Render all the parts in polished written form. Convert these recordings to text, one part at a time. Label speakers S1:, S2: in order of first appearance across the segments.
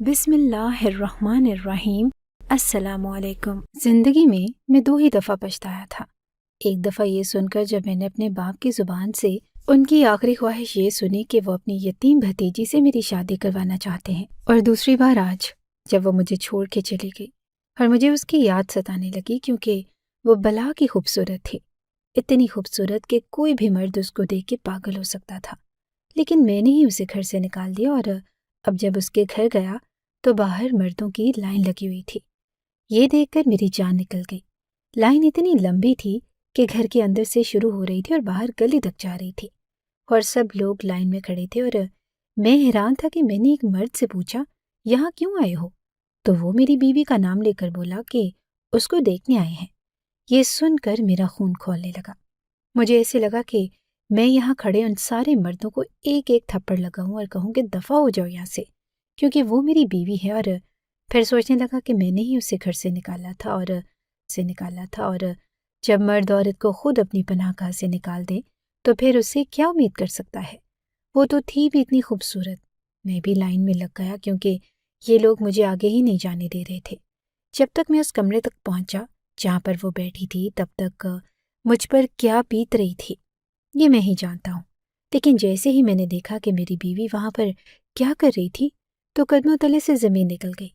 S1: بسم اللہ الرحمن الرحیم۔ السلام علیکم۔ زندگی میں 2 ہی دفعہ پچھتایا تھا۔ ایک دفعہ یہ سن کر جب میں نے اپنے باپ کی زبان سے ان کی آخری خواہش یہ سنی کہ وہ اپنی یتیم بھتیجی سے میری شادی کروانا چاہتے ہیں، اور دوسری بار آج جب وہ مجھے چھوڑ کے چلی گئی اور مجھے اس کی یاد ستانے لگی، کیونکہ وہ بلا کی خوبصورت تھی، اتنی خوبصورت کہ کوئی بھی مرد اس کو دیکھ کے پاگل ہو سکتا تھا۔ لیکن میں نے ہی اسے گھر سے نکال دیا، اور اب جب اس کے گھر گیا تو باہر مردوں کی لائن لگی ہوئی تھی۔ یہ دیکھ کر میری جان نکل گئی۔ لائن اتنی لمبی تھی کہ گھر کے اندر سے شروع ہو رہی تھی اور باہر گلی تک جا رہی تھی، اور سب لوگ لائن میں کھڑے تھے، اور میں حیران تھا کہ میں نے ایک مرد سے پوچھا، یہاں کیوں آئے ہو؟ تو وہ میری بیوی کا نام لے کر بولا کہ اس کو دیکھنے آئے ہیں۔ یہ سن کر میرا خون کھولنے لگا۔ مجھے ایسے لگا کہ میں یہاں کھڑے ان سارے مردوں کو ایک ایک تھپڑ لگاؤں اور کہوں کہ دفع ہو جاؤ یہاں سے، کیونکہ وہ میری بیوی ہے۔ اور پھر سوچنے لگا کہ میں نے ہی اسے گھر سے نکالا تھا، اور جب مرد عورت کو خود اپنی پناہ گاہ سے نکال دے تو پھر اس سے کیا امید کر سکتا ہے؟ وہ تو تھی بھی اتنی خوبصورت۔ میں بھی لائن میں لگ گیا، کیونکہ یہ لوگ مجھے آگے ہی نہیں جانے دے رہے تھے۔ جب تک میں اس کمرے تک پہنچا جہاں پر وہ بیٹھی تھی، تب تک مجھ پر کیا بیت رہی تھی یہ میں ہی جانتا ہوں، لیکن جیسے ہی میں نے دیکھا کہ میری بیوی وہاں پر کیا کر رہی تھی تو قدموں تلے سے زمین نکل گئی۔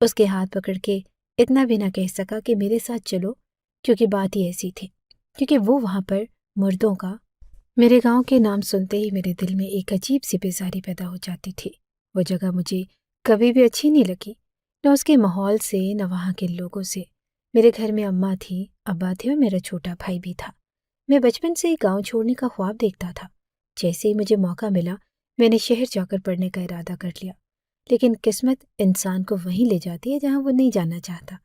S1: اس کے ہاتھ پکڑ کے اتنا بھی نہ کہہ سکا کہ میرے ساتھ چلو، کیونکہ بات ہی ایسی تھی، کیونکہ وہ وہاں پر مردوں کا میرے گاؤں کے نام سنتے ہی میرے دل میں ایک عجیب سی بیزاری پیدا ہو جاتی تھی۔ وہ جگہ مجھے کبھی بھی اچھی نہیں لگی، نہ اس کے ماحول سے، نہ وہاں کے لوگوں سے۔ میرے گھر میں اماں تھی، ابا تھے، اور میرا چھوٹا بھائی بھی تھا۔ میں بچپن سے ہی گاؤں چھوڑنے کا خواب دیکھتا تھا۔ جیسے ہی مجھے موقع ملا میں نے شہر جا کر پڑھنے کا ارادہ کر لیا، لیکن قسمت انسان کو وہیں لے جاتی ہے جہاں وہ نہیں جانا چاہتا۔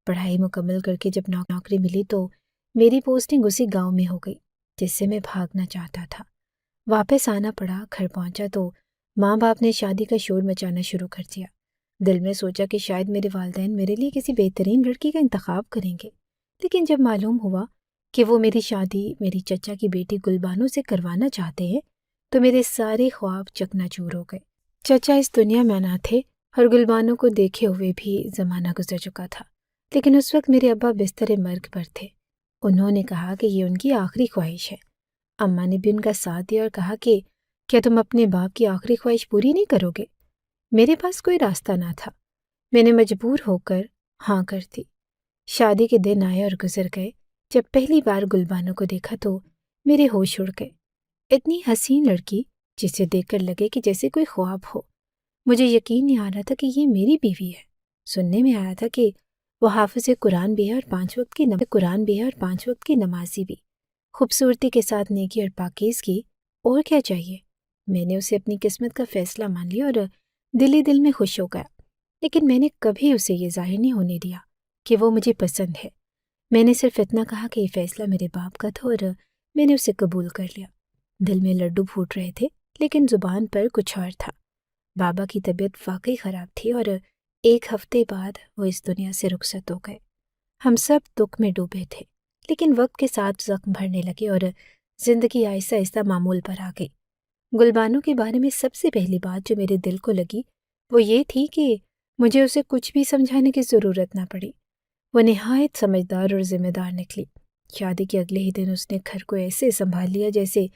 S1: پڑھائی مکمل کر کے جب نوکری ملی تو میری پوسٹنگ اسی گاؤں میں ہو گئی جس سے میں بھاگنا چاہتا تھا۔ واپس آنا پڑا۔ گھر پہنچا تو ماں باپ نے شادی کا شور مچانا شروع کر دیا۔ دل میں سوچا کہ شاید میرے والدین میرے لیے کسی بہترین لڑکی کا انتخاب کریں گے، لیکن جب معلوم ہوا کہ وہ میری شادی میری چچا کی بیٹی گلبانو سے کروانا چاہتے ہیں تو میرے سارے خواب چکناچور ہو گئے۔ چچا اس دنیا میں نہ تھے اور گلبانو کو دیکھے ہوئے بھی زمانہ گزر چکا تھا، لیکن اس وقت میرے ابا بستر مرگ پر تھے۔ انہوں نے کہا کہ یہ ان کی آخری خواہش ہے۔ اماں نے بھی ان کا ساتھ دیا اور کہا کہ کیا تم اپنے باپ کی آخری خواہش پوری نہیں کرو گے؟ میرے پاس کوئی راستہ نہ تھا، میں نے مجبور ہو کر ہاں کر دی۔ شادی کے دن آئے اور گزر گئے۔ جب پہلی بار گلبانو کو دیکھا تو میرے ہوش اڑ گئے۔ اتنی حسین لڑکی جسے دیکھ کر لگے کہ جیسے کوئی خواب ہو۔ مجھے یقین نہیں آ رہا تھا کہ یہ میری بیوی ہے۔ سننے میں آیا تھا کہ وہ حافظ قرآن بھی ہے اور 5 وقت کی نمازی بھی۔ خوبصورتی کے ساتھ نیکی اور پاکیزگی، اور کیا چاہیے؟ میں نے اسے اپنی قسمت کا فیصلہ مان لیا اور دل ہی دل میں خوش ہو گیا، لیکن میں نے کبھی اسے یہ ظاہر نہیں ہونے دیا کہ وہ مجھے پسند ہے۔ میں نے صرف اتنا کہا کہ یہ فیصلہ میرے باپ کا تھا اور میں نے اسے قبول کر لیا۔ دل میں لڈو پھوٹ رہے تھے، لیکن زبان پر کچھ اور تھا۔ بابا کی طبیعت واقعی خراب تھی اور 1 ہفتے بعد وہ اس دنیا سے رخصت ہو گئے۔ ہم سب دکھ میں ڈوبے تھے، لیکن وقت کے ساتھ زخم بھرنے لگے اور زندگی آہستہ آہستہ معمول پر آ گئی۔ گلبانو کے بارے میں سب سے پہلی بات جو میرے دل کو لگی وہ یہ تھی کہ مجھے اسے کچھ بھی سمجھانے کی ضرورت نہ پڑی۔ وہ نہایت سمجھدار اور ذمہ دار نکلی۔ شادی کے اگلے ہی دن اس نے گھر کو ایسے سنبھال لیا جیسے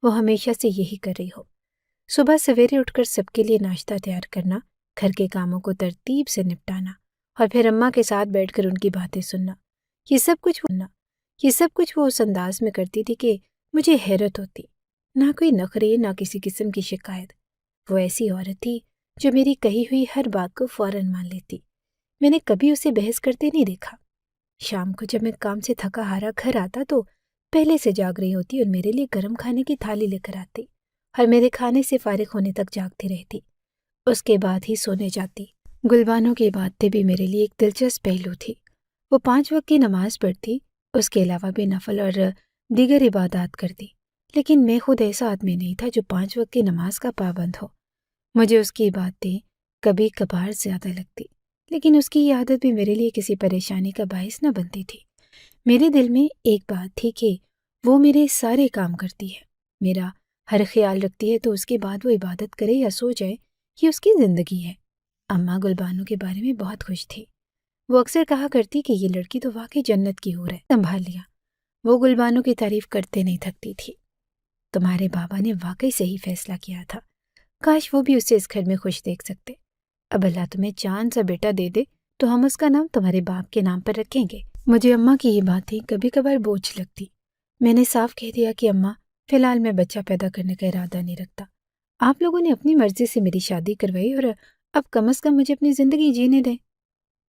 S1: وہ ہمیشہ سے یہی کر رہی ہو۔ صبح سویرے اٹھ کر سب کے لیے ناشتہ تیار کرنا، گھر کے کاموں کو ترتیب سے نپٹانا، اور پھر اماں کے ساتھ بیٹھ کر ان کی باتیں سننا، یہ سب کچھ وہ اس انداز میں کرتی تھی کہ مجھے حیرت ہوتی۔ نہ کوئی نخرے، نہ کسی قسم کی شکایت۔ وہ ایسی عورت تھی جو میری کہی ہوئی ہر بات کو فوراً مان لیتی۔ میں نے کبھی اسے بحث کرتے نہیں دیکھا۔ شام کو جب میں کام سے تھکا ہارا گھر آتا تو پہلے سے جاگ رہی ہوتی اور میرے لیے گرم کھانے کی تھالی لے کر آتی، اور میرے کھانے سے فارغ ہونے تک جاگتی رہتی، اس کے بعد ہی سونے جاتی۔ گلبانو کی باتیں بھی میرے لیے ایک دلچسپ پہلو تھی۔ وہ 5 وقت کی نماز پڑھتی، اس کے علاوہ بھی نفل اور دیگر عبادات کرتی، لیکن میں خود ایسا آدمی نہیں تھا جو 5 وقت کی نماز کا پابند ہو۔ مجھے اس کی باتیں کبھی کبھار زیادہ لگتی، لیکن اس کی یہ عادت بھی میرے لیے کسی پریشانی کا باعث نہ بنتی تھی۔ میرے دل میں ایک بات تھی کہ وہ میرے سارے کام کرتی ہے، میرا ہر خیال رکھتی ہے، تو اس کے بعد وہ عبادت کرے یا سو جائے، یہ اس کی زندگی ہے۔ اماں گلبانو کے بارے میں بہت خوش تھی۔ وہ اکثر کہا کرتی کہ یہ لڑکی تو واقعی جنت کی حور ہے، سنبھال لیا۔ وہ گلبانو کی تعریف کرتے نہیں تھکتی تھی۔ تمہارے بابا نے واقعی صحیح فیصلہ کیا تھا، کاش وہ بھی اسے اس گھر میں خوش دیکھ سکتے۔ اب اللہ تمہیں چاند سا بیٹا دے دے تو ہم اس کا نام تمہارے باپ کے نام پر رکھیں گے۔ مجھے اماں کی یہ باتیں کبھی کبھار بوجھ لگتی۔ میں نے صاف کہہ دیا کہ اماں، فی الحال میں بچہ پیدا کرنے کا ارادہ نہیں رکھتا۔ آپ لوگوں نے اپنی مرضی سے میری شادی کروائی اور اب کم از کم مجھے اپنی زندگی جینے دیں۔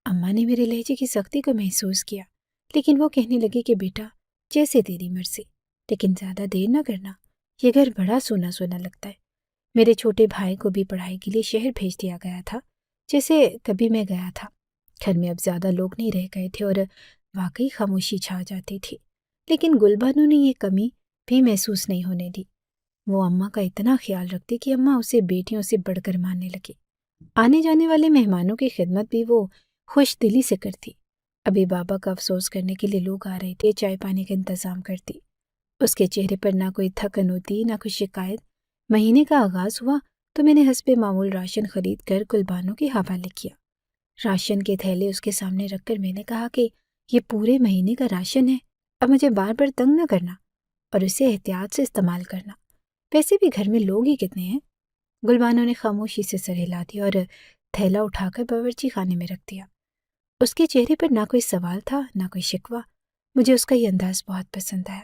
S1: اماں نے میرے لہجے کی سختی کو محسوس کیا، لیکن وہ کہنے لگی کہ بیٹا، جیسے تیری مرضی، لیکن زیادہ دیر نہ کرنا، یہ گھر بڑا سونا سونا لگتا ہے۔ میرے چھوٹے بھائی کو بھی پڑھائی کے لیے شہر بھیج دیا گیا تھا، جیسے کبھی میں گیا تھا۔ گھر میں اب زیادہ لوگ نہیں رہ گئے تھے اور واقعی خاموشی چھا جاتی تھی، لیکن گلبانو نے یہ کمی بھی محسوس نہیں ہونے دی۔ وہ اماں کا اتنا خیال رکھتی کہ اماں اسے بیٹیوں سے بڑھ کر ماننے لگی۔ آنے جانے والے مہمانوں کی خدمت بھی وہ خوش دلی سے کرتی۔ ابھی بابا کا افسوس کرنے کے لیے لوگ آ رہے تھے، چائے پانی کا انتظام کرتی۔ اس کے چہرے پر نہ کوئی تھکن ہوتی، نہ کوئی شکایت۔ مہینے کا آغاز ہوا تو میں نے حسب معمول راشن خرید کر گلبانو کے حوالے کیا۔ راشن کے تھیلے اس کے سامنے رکھ کر میں نے کہا کہ یہ پورے مہینے کا راشن ہے، اب مجھے بار بار تنگ نہ کرنا اور اسے احتیاط سے استعمال کرنا۔ ویسے بھی گھر میں لوگ ہی کتنے ہیں۔ گلبانو نے خاموشی سے سر ہلا دیا اور تھیلا اٹھا کر باورچی خانے میں رکھ دیا۔ اس کے چہرے پر نہ کوئی سوال تھا، نہ کوئی شکوہ۔ مجھے اس کا یہ انداز بہت پسند آیا۔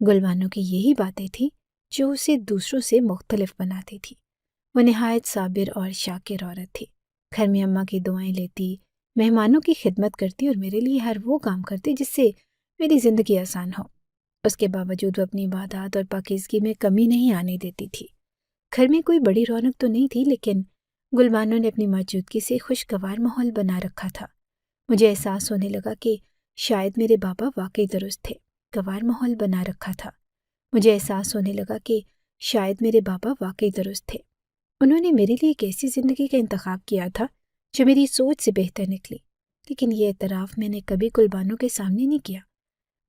S1: گلبانو کی یہی باتیں تھیں جو اسے دوسروں سے مختلف بناتی تھی۔ وہ نہایت صابر اور شاکر عورت تھی۔ گھر میں اماں کی دعائیں لیتی، مہمانوں کی خدمت کرتی اور میرے لیے ہر وہ کام کرتی جس سے میری زندگی آسان ہو۔ اس کے باوجود وہ اپنی عبادات اور پاکیزگی میں کمی نہیں آنے دیتی تھی۔ گھر میں کوئی بڑی رونق تو نہیں تھی، لیکن گلبانو نے اپنی موجودگی سے خوشگوار ماحول بنا رکھا تھا۔ مجھے احساس ہونے لگا کہ شاید میرے بابا واقعی درست تھے، گوار ماحول بنا رکھا تھا۔ مجھے احساس ہونے لگا کہ شاید میرے بابا واقعی درست تھے۔ انہوں نے میرے لیے ایک ایسی زندگی کا انتخاب کیا تھا جو میری سوچ سے بہتر نکلی، لیکن یہ اعتراف میں نے کبھی گلبانو کے سامنے نہیں کیا۔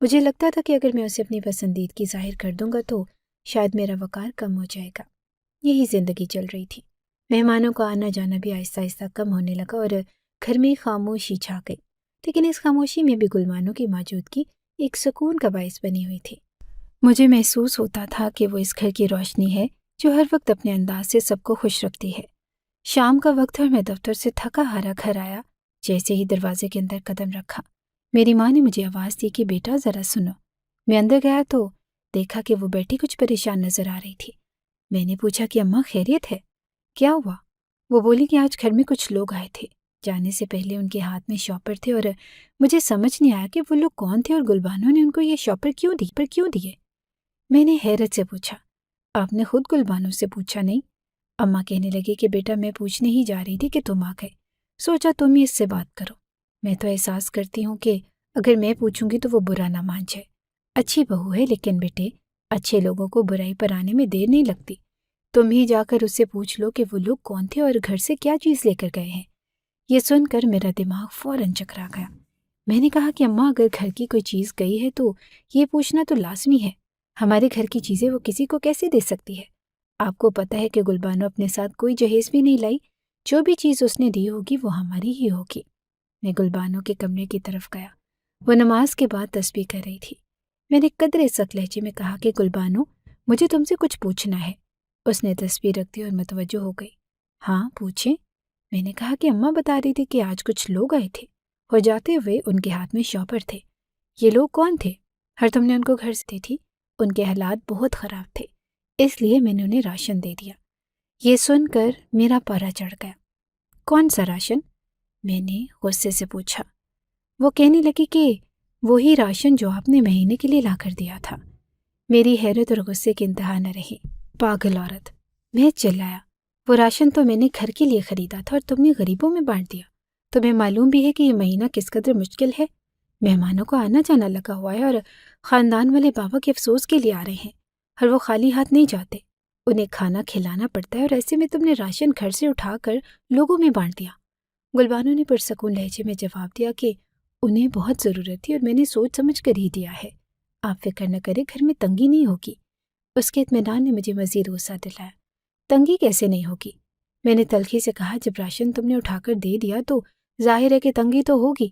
S1: مجھے لگتا تھا کہ اگر میں اسے اپنی پسندیدگی ظاہر کر دوں گا تو شاید میرا وقار کم ہو جائے گا۔ یہی زندگی چل رہی تھی۔ مہمانوں کا آنا جانا بھی آہستہ آہستہ کم ہونے لگا اور گھر میں خاموشی چھا گئی، لیکن اس خاموشی میں بھی گلبانو کی موجودگی ایک سکون کا باعث بنی ہوئی تھی۔ مجھے محسوس ہوتا تھا کہ وہ اس گھر کی روشنی ہے جو ہر وقت اپنے انداز سے سب کو خوش رکھتی ہے۔ شام کا وقت اور میں دفتر سے تھکا ہارا گھر آیا۔ جیسے ہی دروازے کے اندر قدم رکھا، میری ماں نے مجھے آواز دی کہ بیٹا ذرا سنو۔ میں اندر گیا تو دیکھا کہ وہ بیٹی کچھ پریشان نظر آ رہی تھی۔ میں نے پوچھا کہ اماں خیریت ہے؟ کیا ہوا؟ وہ بولی کہ آج گھر میں کچھ لوگ آئے تھے۔ جانے سے پہلے ان کے ہاتھ میں شاپر تھے اور مجھے سمجھ نہیں آیا کہ وہ لوگ کون تھے اور گلبانو نے ان کو یہ شاپر کیوں دیے۔ میں نے حیرت سے پوچھا، آپ نے خود گلبانو سے پوچھا نہیں؟ اماں کہنے لگی کہ بیٹا میں پوچھنے ہی جا رہی تھی کہ تم آ گئے، سوچا تم ہی اس سے بات کرو۔ میں تو احساس کرتی ہوں کہ اگر میں پوچھوں گی تو وہ برا نہ مان جائے۔ اچھی بہو ہے، لیکن بیٹے اچھے لوگوں کو برائی پر آنے میں دیر نہیں لگتی۔ تم ہی جا کر اس سے پوچھ لو کہ وہ لوگ کون تھے اور گھر سے کیا چیز لے کر گئے ہیں۔ یہ سن کر میرا دماغ فوراً چکرا گیا۔ میں نے کہا کہ اماں اگر گھر کی کوئی چیز گئی ہے تو یہ پوچھنا تو لازمی ہے۔ ہمارے گھر کی چیزیں وہ کسی کو کیسے دے سکتی ہے؟ آپ کو پتہ ہے کہ گلبانو اپنے ساتھ کوئی جہیز بھی نہیں لائی، جو بھی چیز اس نے دی ہوگی وہ ہماری ہی ہوگی۔ میں گلبانو کے کمرے کی طرف گیا۔ وہ نماز کے بعد تسبیح کر رہی تھی۔ میں نے قدرے سخت لہجے میں کہا کہ گلبانو، مجھے تم سے کچھ پوچھنا ہے۔ اس نے تسبیح رکھ دی اور متوجہ ہو گئی۔ ہاں پوچھیں۔ میں نے کہا کہ اماں بتا رہی تھی کہ آج کچھ لوگ آئے تھے۔ ہو جاتے ہوئے ان کے ہاتھ میں شاپر تھے۔ یہ لوگ کون تھے؟ ہر تم نے ان کو گھر سے دی تھی؟ ان کے حالات بہت خراب تھے، اس لیے میں نے انہیں راشن دے دیا۔ یہ سن کر میرا پارا چڑھ گیا۔ کون سا راشن؟ میں نے غصے سے پوچھا۔ وہ کہنے لگی کہ وہی راشن جو آپ نے مہینے کے لیے لا کر دیا تھا۔ میری حیرت اور غصے کی انتہا نہ رہی۔ پاگل عورت! میں چلایا، وہ راشن تو میں نے گھر کے لیے خریدا تھا اور تم نے غریبوں میں بانٹ دیا۔ تمہیں معلوم بھی ہے کہ یہ مہینہ کس قدر مشکل ہے۔ مہمانوں کو آنا جانا لگا ہوا ہے اور خاندان والے بابا کے افسوس کے لیے آ رہے ہیں، اور وہ خالی ہاتھ نہیں جاتے۔ انہیں کھانا کھلانا پڑتا ہے اور ایسے میں تم نے راشن گھر سے اٹھا کر لوگوں میں بانٹ دیا۔ گلبانو نے پرسکون لہجے میں جواب دیا کہ انہیں بہت ضرورت تھی اور میں نے سوچ سمجھ کر ہی دیا ہے۔ آپ فکر نہ کریں، گھر میں تنگی نہیں ہوگی۔ اس کے اطمینان نے مجھے مزید غصہ دلایا۔ تنگی کیسے نہیں ہوگی؟ میں نے تلخی سے کہا، جب راشن تم نے اٹھا کر دے دیا تو ظاہر ہے کہ تنگی تو ہوگی،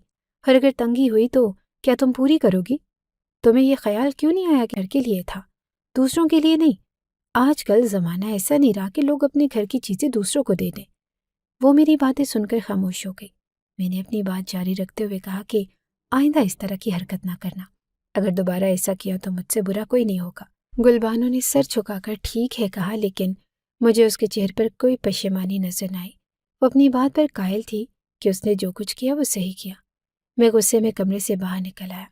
S1: اور اگر تنگی ہوئی تو کیا تم پوری کرو گی؟ تمہیں یہ خیال کیوں نہیں آیا کہ گھر کے لیے تھا، دوسروں کے لیے نہیں؟ آج کل زمانہ ایسا نہیں رہا کہ لوگ اپنے گھر کی چیزیں دوسروں کو دے دیں۔ وہ میری باتیں سن کر خاموش ہو گئی۔ میں نے اپنی بات جاری رکھتے ہوئے کہا کہ آئندہ اس طرح کی حرکت نہ کرنا، اگر دوبارہ ایسا کیا تو مجھ سے برا کوئی نہیں ہوگا۔ گلبانو نے سر جھکا کر ٹھیک ہے کہا، لیکن مجھے اس کے چہرے پر کوئی پشیمانی نظر نہ آئی۔ وہ اپنی بات پر قائل تھی کہ اس نے جو کچھ کیا وہ صحیح کیا۔ میں غصے میں کمرے سے باہر نکل آیا۔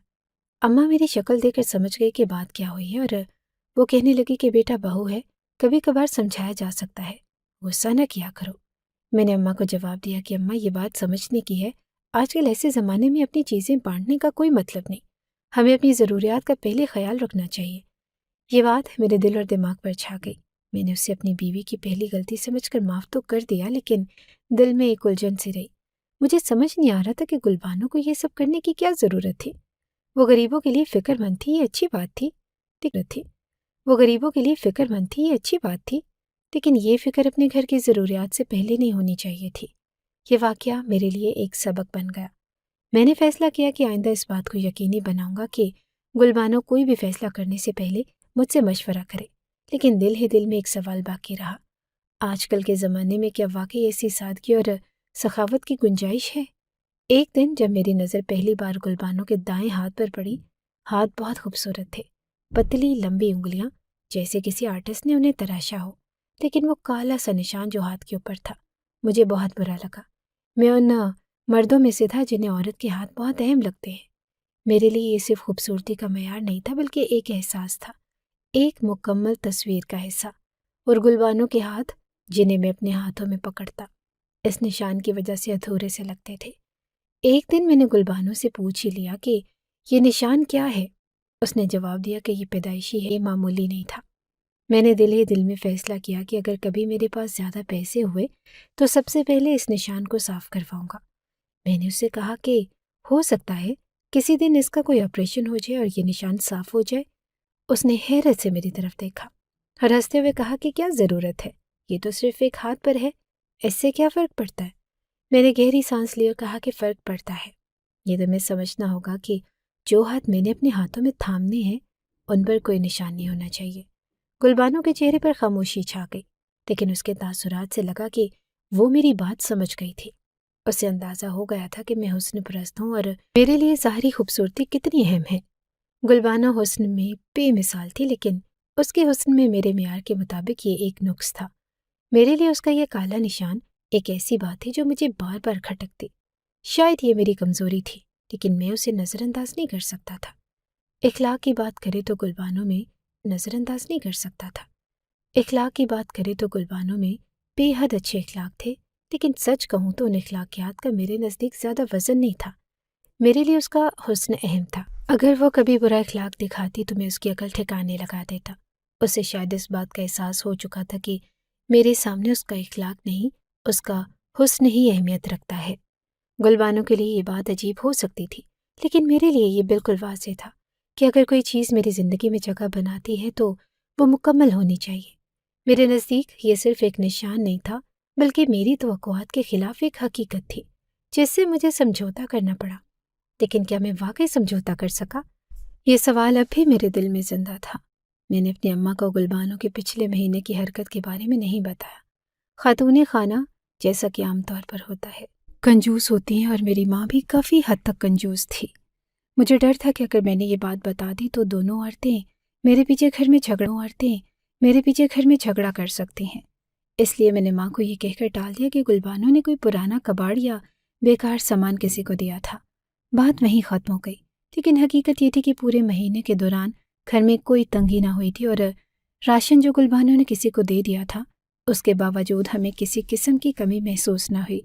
S1: اماں میری شکل دیکھ کر سمجھ گئی کہ بات کیا ہوئی ہے، اور وہ کہنے لگی کہ بیٹا بہو ہے، کبھی کبھار سمجھایا جا سکتا ہے، غصہ نہ کیا کرو۔ میں نے اماں کو جواب دیا کہ اماں یہ بات سمجھنے کی ہے، آج کل ایسے زمانے میں اپنی چیزیں بانٹنے کا کوئی مطلب نہیں، ہمیں اپنی ضروریات کا پہلے خیال رکھنا چاہیے۔ یہ بات میرے دل اور دماغ پر چھا گئی۔ میں نے اسے اپنی بیوی کی پہلی غلطی سمجھ کر معاف تو کر دیا، لیکن دل میں ایک الجھن سی رہی۔ مجھے سمجھ نہیں آ رہا تھا کہ گلبانو کو یہ سب کرنے کی کیا ضرورت تھی۔ وہ غریبوں کے لیے فکر مند تھی، یہ اچھی بات تھی، وہ غریبوں کے لیے فکر مند تھی، یہ اچھی بات تھی، لیکن یہ فکر اپنے گھر کی ضروریات سے پہلے نہیں ہونی چاہیے تھی۔ یہ واقعہ میرے لیے ایک سبق بن گیا۔ میں نے فیصلہ کیا کہ آئندہ اس بات کو یقینی بناؤں گا کہ گلبانو کوئی بھی فیصلہ کرنے سے پہلے مجھ سے مشورہ کرے، لیکن دل ہی دل میں ایک سوال باقی رہا۔ آج کل کے زمانے میں کیا واقعی ایسی سادگی اور سخاوت کی گنجائش ہے؟ ایک دن جب میری نظر پہلی بار گلبانو کے دائیں ہاتھ پر پڑی، ہاتھ بہت خوبصورت تھے، پتلی لمبی انگلیاں جیسے کسی آرٹسٹ نے انہیں تراشا ہو، لیکن وہ کالا سا نشان جو ہاتھ کے اوپر تھا مجھے بہت برا لگا۔ میں ان مردوں میں سے تھا جنہیں عورت کے ہاتھ بہت اہم لگتے ہیں۔ میرے لیے یہ صرف خوبصورتی کا معیار نہیں تھا، بلکہ ایک احساس تھا، ایک مکمل تصویر کا حصہ۔ اور گلبانو کے ہاتھ جنہیں میں اپنے ہاتھوں میں پکڑتا اس نشان کی وجہ سے ادھورے سے لگتے تھے۔ ایک دن میں نے گلبانو سے پوچھ ہی لیا کہ یہ نشان کیا ہے؟ اس نے جواب دیا کہ یہ پیدائشی ہے، یہ معمولی نہیں تھا۔ میں نے دل ہی دل میں فیصلہ کیا کہ اگر کبھی میرے پاس زیادہ پیسے ہوئے تو سب سے پہلے اس نشان کو صاف کرواؤں گا۔ میں نے اسے کہا کہ ہو سکتا ہے کسی دن اس کا کوئی آپریشن ہو جائے اور یہ نشان صاف ہو جائے۔ اس نے حیرت سے میری طرف دیکھا اور ہنستے ہوئے کہا کہ کیا ضرورت ہے، یہ تو صرف ایک ہاتھ پر ہے، اس سے کیا فرق پڑتا ہے؟ میں نے گہری سانس لی اور کہا کہ فرق پڑتا ہے، یہ تمہیں سمجھنا ہوگا کہ جو ہاتھ میں نے اپنے ہاتھوں میں تھامنے ہیں ان پر کوئی نشان نہیں ہونا چاہیے۔ گلبانو کے چہرے پر خاموشی چھا گئی، لیکن اس کے تاثرات سے لگا کہ وہ میری بات سمجھ گئی تھی۔ اسے اندازہ ہو گیا تھا کہ میں حسن پرست ہوں اور میرے لیے ظاہری خوبصورتی کتنی اہم ہے۔ گلبانو حسن میں بے مثال تھی، لیکن اس کے حسن میں میرے معیار کے مطابق یہ ایک نقص تھا۔ میرے لیے اس کا یہ کالا نشان ایک ایسی بات تھی جو مجھے بار بار کھٹکتی۔ شاید یہ میری کمزوری تھی، لیکن میں اسے نظر انداز نہیں کر سکتا تھا۔ اخلاق کی بات کرے تو گلبانو میں نظر انداز نہیں کر سکتا تھا۔ اخلاق کی بات کرے تو گلبانو میں بے حد اچھے اخلاق تھے، لیکن سچ کہوں تو ان اخلاقیات کا میرے نزدیک زیادہ وزن نہیں تھا۔ میرے لیے اس کا حسن اہم تھا۔ اگر وہ کبھی برا اخلاق دکھاتی تو میں اس کی عقل ٹھکانے لگا دیتا۔ اسے شاید اس بات کا احساس ہو چکا تھا کہ میرے سامنے اس کا اخلاق نہیں، اس کا حسن ہی اہمیت رکھتا ہے۔ گلبانو کے لیے یہ بات عجیب ہو سکتی تھی، لیکن میرے لیے یہ بالکل واضح تھا کہ اگر کوئی چیز میری زندگی میں جگہ بناتی ہے تو وہ مکمل ہونی چاہیے۔ میرے نزدیک یہ صرف ایک نشان نہیں تھا، بلکہ میری توقعات کے خلاف ایک حقیقت تھی جس سے مجھے سمجھوتا کرنا پڑا۔ لیکن کیا میں واقعی سمجھوتا کر سکا؟ یہ سوال اب بھی میرے دل میں زندہ تھا۔ میں نے اپنی اماں کو گلبانو کے پچھلے مہینے کی حرکت کے بارے میں نہیں بتایا۔ خاتون خانہ جیسا کہ عام طور پر ہوتا ہے کنجوس ہوتی ہیں، اور میری ماں بھی کافی حد تک کنجوس تھی۔ مجھے ڈر تھا کہ اگر میں نے یہ بات بتا دی تو دونوں عورتیں میرے پیچھے گھر میں جھگڑا کر سکتی ہیں۔ اس لیے میں نے ماں کو یہ کہہ کر ٹال دیا کہ گلبانو نے کوئی پرانا کباڑ یا بیکار سامان کسی کو دیا تھا۔ بات وہیں ختم ہو گئی، لیکن حقیقت یہ تھی کہ پورے مہینے کے دوران گھر میں کوئی تنگی نہ ہوئی تھی، اور راشن جو گلبانو نے کسی کو دے دیا تھا اس کے باوجود ہمیں کسی قسم کی کمی محسوس نہ ہوئی،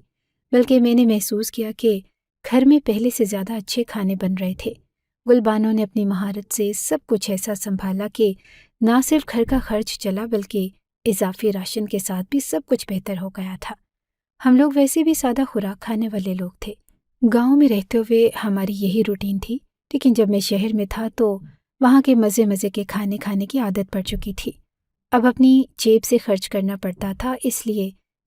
S1: بلکہ میں نے محسوس کیا کہ گھر میں پہلے سے زیادہ اچھے کھانے بن رہے تھے۔ گلبانو نے اپنی مہارت سے سب کچھ ایسا سنبھالا کہ نہ صرف گھر کا خرچ چلا بلکہ اضافی راشن کے ساتھ بھی سب کچھ بہتر ہو گیا تھا۔ ہم لوگ ویسے بھی سادہ خوراک کھانے والے لوگ تھے۔ گاؤں میں رہتے ہوئے ہماری یہی روٹین تھی، لیکن جب میں شہر میں تھا تو وہاں کے مزے کے کھانے کی عادت پڑ چکی تھی۔ اب اپنی جیب سے خرچ کرنا پڑتا تھا، اس لیے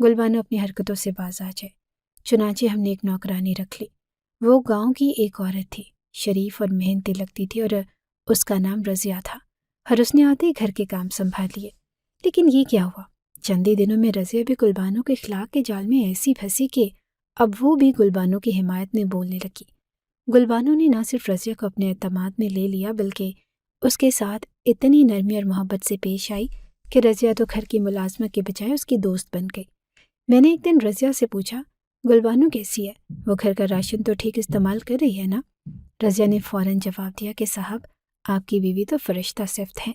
S1: گلبانو اپنی حرکتوں سے باز آ جائے۔ چنانچہ ہم نے ایک نوکرانی رکھ لی۔ وہ گاؤں کی ایک عورت تھی، شریف اور محنتی لگتی تھی، اور اس کا نام رضیہ تھا، اور اس نے آتے ہی گھر کے کام سنبھال لیے۔ لیکن یہ کیا ہوا، چند ہی دنوں میں رضیہ بھی گلبانو کے اخلاق کے جال میں ایسی پھنسی کہ اب وہ بھی گلبانو کی حمایت میں بولنے لگی۔ گلبانو نے نہ صرف رضیہ کو اپنے اعتماد میں لے لیا بلکہ اس کے ساتھ اتنی نرمی اور محبت سے پیش آئی کہ رضیہ تو گھر کی ملازمہ کے بجائے اس کی دوست بن گئی۔ میں نے ایک دن رضیہ سے پوچھا، گلبانو کیسی ہے؟ وہ گھر کا راشن تو ٹھیک استعمال کر رہی ہے نا؟ رضیہ نے فوراً جواب دیا کہ صاحب، آپ کی بیوی تو فرشتہ صفت ہیں،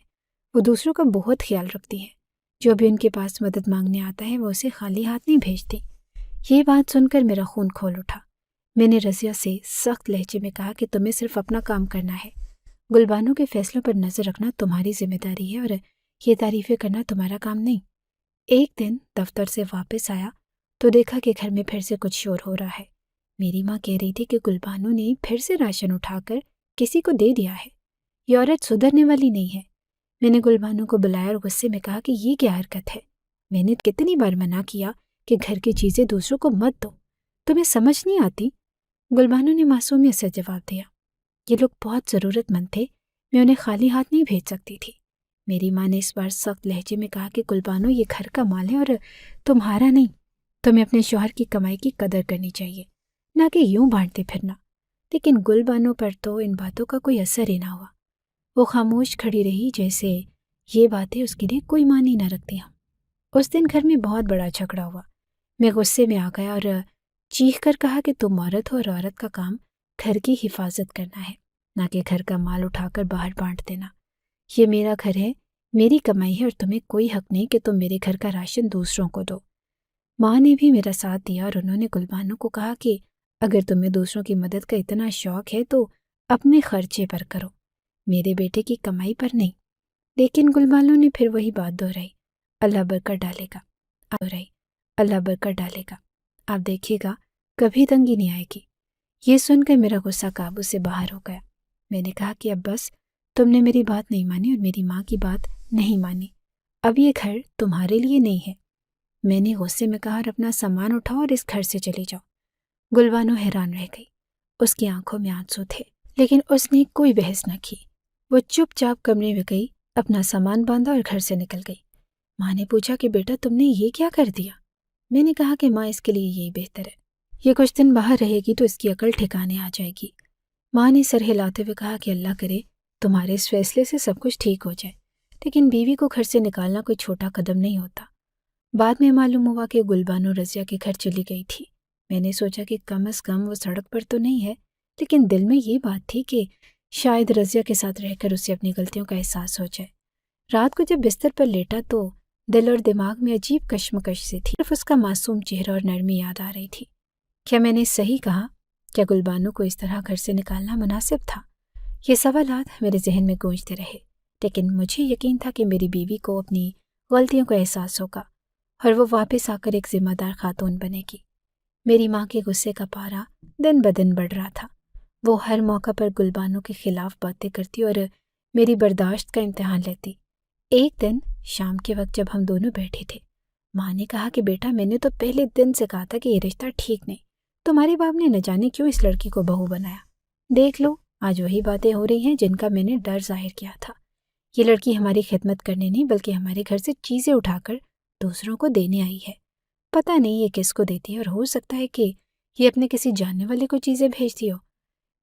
S1: وہ دوسروں کا بہت خیال رکھتی ہیں، جو بھی ان کے پاس مدد مانگنے آتا ہے وہ اسے خالی ہاتھ نہیں بھیجتی۔ یہ بات سن کر میرا خون کھول اٹھا۔ میں نے رضیہ سے سخت لہجے میں کہا کہ تمہیں صرف اپنا کام کرنا ہے، گلبانو کے فیصلوں پر نظر رکھنا تمہاری ذمہ داری ہے، اور یہ تعریفیں کرنا تمہارا کام نہیں۔ ایک دن دفتر سے واپس آیا تو دیکھا کہ گھر میں پھر سے کچھ شور ہو رہا ہے۔ میری ماں کہہ رہی تھی کہ گلبانو نے پھر سے راشن اٹھا کر کسی کو دے دیا ہے، یہ عورت سدھرنے والی نہیں ہے۔ میں نے گلبانو کو بلایا اور غصے میں کہا کہ یہ کیا حرکت ہے؟ میں نے کتنی بار منع کیا کہ گھر کی چیزیں دوسروں کو مت دو، تمہیں سمجھ نہیں آتی؟ گلبانو نے معصومیت سے جواب دیا، یہ لوگ بہت ضرورت مند تھے، میں انہیں خالی ہاتھ نہیں بھیج سکتی تھی۔ میری ماں نے اس بار سخت لہجے میں کہا کہ گلبانو، یہ گھر کا مال ہے اور تمہارا نہیں، تمہیں اپنے شوہر کی کمائی کی قدر کرنی چاہیے، نہ کہ یوں بانٹتے پھرنا۔ لیکن گلبانو پر تو ان باتوں کا کوئی اثر ہی نہ ہوا۔ وہ خاموش کھڑی رہی جیسے یہ باتیں اس کے لیے کوئی معنی نہ رکھتی ہوں۔ اس دن گھر میں بہت بڑا جھگڑا ہوا۔ میں غصے میں آ گیا اور چیخ کر کہا کہ تم عورت ہو اور عورت کا کام گھر کی حفاظت کرنا ہے، نہ کہ گھر کا مال اٹھا کر باہر بانٹ دینا۔ یہ میرا گھر ہے، میری کمائی ہے، اور تمہیں کوئی حق نہیں کہ تم میرے گھر کا راشن دوسروں کو دو۔ ماں نے بھی میرا ساتھ دیا اور انہوں نے گلبانو کو کہا کہ اگر تمہیں دوسروں کی مدد کا اتنا شوق ہے تو اپنے خرچے پر کرو، میرے بیٹے کی کمائی پر نہیں۔ لیکن گلبانو نے پھر وہی بات دہرائی، اللہ برکت ڈالے گا، اللہ برکت ڈالے گا، آپ دیکھیے گا کبھی تنگی نہیں آئے گی۔ یہ سن کر میرا غصہ قابو سے باہر ہو گیا۔ میں نے کہا کہ اب بس، تم نے میری بات نہیں مانی اور میری ماں کی بات نہیں مانی، اب یہ گھر تمہارے لیے نہیں ہے۔ میں نے غصے میں کہا، اور اپنا سامان اٹھاؤ اور اس گھر سے چلی جاؤ۔ گلبانو حیران رہ گئی، اس کی آنکھوں میں آنسو تھے، لیکن اس نے کوئی بحث نہ کی۔ وہ چپ چاپ کمرے میں گئی، اپنا سامان باندھا اور گھر سے نکل گئی۔ ماں نے پوچھا کہ بیٹا تم نے یہ کیا کر دیا؟ میں نے کہا کہ ماں، اس کے لیے یہی بہتر ہے، یہ کچھ دن باہر رہے گی تو اس کی عقل ٹھکانے آ جائے گی۔ ماں نے سر ہلاتے ہوئے کہا کہ اللہ کرے تمہارے اس فیصلے سے سب کچھ ٹھیک ہو جائے، لیکن بیوی کو گھر سے نکالنا کوئی چھوٹا قدم نہیں ہوتا۔ بعد میں معلوم ہوا کہ گلبانو رضیہ کے گھر چلی گئی تھی۔ میں نے سوچا کہ کم از کم وہ سڑک پر تو نہیں ہے، لیکن دل میں یہ بات تھی کہ شاید رضیہ کے ساتھ رہ کر اسے اپنی غلطیوں کا احساس ہو جائے۔ رات کو جب بستر پر لیٹا تو دل اور دماغ میں عجیب کشمکش سی تھی، صرف اس کا معصوم چہرہ اور نرمی یاد آ رہی تھی۔ کیا میں نے صحیح کہا؟ کیا گلبانو کو اس طرح گھر سے نکالنا مناسب تھا؟ یہ سوالات میرے ذہن میں گونجتے رہے، لیکن مجھے یقین تھا کہ میری بیوی کو اپنی غلطیوں کا احساس ہوگا اور وہ واپس آ کر ایک ذمہ دار خاتون بنے گی۔ میری ماں کے غصے کا پارا دن بدن بڑھ رہا تھا۔ وہ ہر موقع پر گلبانو کے خلاف باتیں کرتی اور میری برداشت کا امتحان لیتی۔ ایک دن شام کے وقت جب ہم دونوں بیٹھے تھے، ماں نے کہا کہ بیٹا، میں نے تو پہلے دن سے کہا تھا کہ یہ رشتہ ٹھیک نہیں، تمہارے باپ نے نہ جانے کیوں اس لڑکی کو بہو بنایا۔ دیکھ لو، آج وہی باتیں ہو رہی ہیں جن کا میں نے ڈر ظاہر کیا تھا۔ یہ لڑکی ہماری خدمت کرنے نہیں بلکہ ہمارے گھر سے چیزیں اٹھا کر دوسروں کو دینے آئی ہے۔ پتہ نہیں یہ کس کو دیتی ہے، اور ہو سکتا ہے کہ یہ اپنے کسی جاننے والے کو چیزیں بھیجتی ہو۔